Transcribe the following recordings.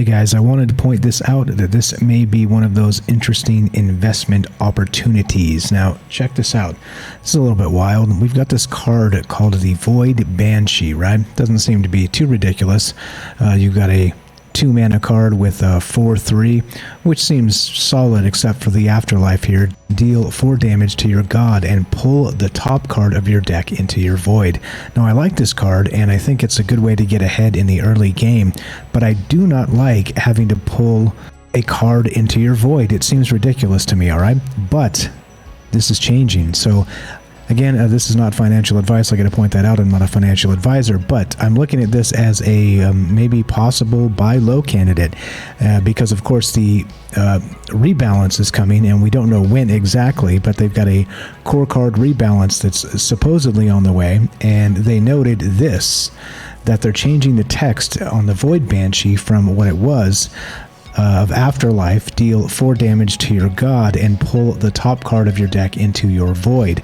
Hey guys, I wanted to point this out that this may be one of those interesting investment opportunities. Now, check this out. This is a little bit wild. We've got this card called the Void Banshee, right? Doesn't seem to be too ridiculous. You've got a 2-mana card with a 4/3, which seems solid except for the afterlife here. Deal 4 damage to your god and pull the top card of your deck into your void. Now I like this card and I think it's a good way to get ahead in the early game, but I do not like having to pull a card into your void. It seems ridiculous to me, alright? But this is changing, so again, this is not financial advice. I got to point that out. I'm not a financial advisor, but I'm looking at this as a maybe possible buy low candidate because, of course, the rebalance is coming, and we don't know when exactly, but they've got a core card rebalance that's supposedly on the way, and they noted this, that they're changing the text on the Void Banshee from what it was of Afterlife, deal 4 damage to your god and pull the top card of your deck into your void,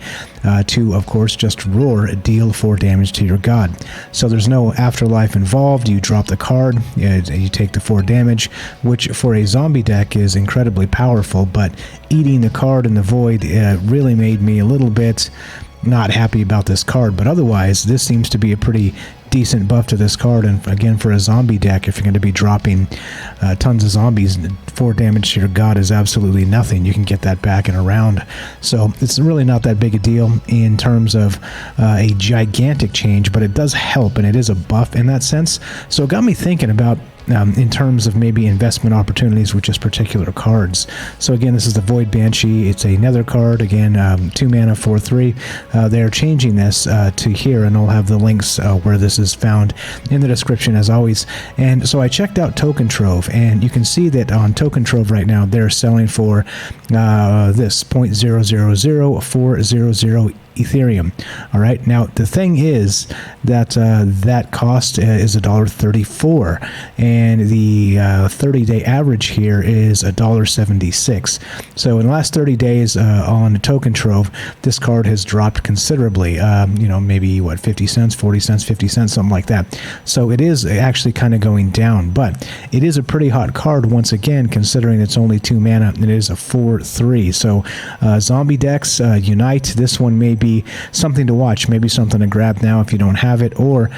to of course just roar, deal 4 damage to your god. So there's no Afterlife involved. You drop the card, you take the 4 damage, which for a zombie deck is incredibly powerful, but eating the card in the void really made me a little bit not happy about this card. But otherwise, this seems to be a pretty decent buff to this card, and again, for a zombie deck, if you're going to be dropping tons of zombies, 4 damage to your god is absolutely nothing. You can get that back in a round, so it's really not that big a deal in terms of a gigantic change, but it does help, and it is a buff in that sense. So it got me thinking about in terms of maybe investment opportunities with just particular cards. So again, this is the Void Banshee. It's a nether card, again, 2 mana, 4/3. They're changing this to here, and I'll have the links where this is found in the description as always. And so I checked out Token Trove, and you can see that on Token Trove right now they're selling for this 0.000400 Ethereum. All right, now the thing is that that cost is $1.34, and the 30-day average here is $1.76. So in the last 30 days on Token Trove, this card has dropped considerably. You know, maybe what, 50 cents, 40 cents, 50 cents, something like that. So it is actually kind of going down, but it is a pretty hot card once again, considering it's only 2 mana and it is a 4/3. So zombie decks unite. This one may be something to watch, maybe something to grab now if you don't have it, or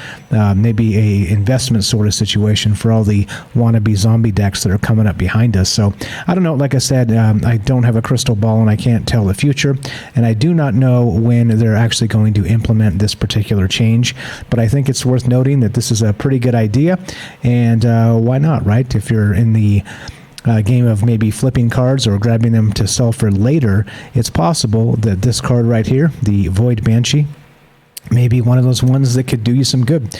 maybe a investment sort of situation for all the wannabe zombie decks that are coming up behind us. So I don't know, like I said, I don't have a crystal ball and I can't tell the future, and I do not know when they're actually going to implement this particular change, but I think it's worth noting that this is a pretty good idea, and why not, right? If you're in the game of maybe flipping cards or grabbing them to sell for later, it's possible that this card right here, the Void Banshee, maybe one of those ones that could do you some good.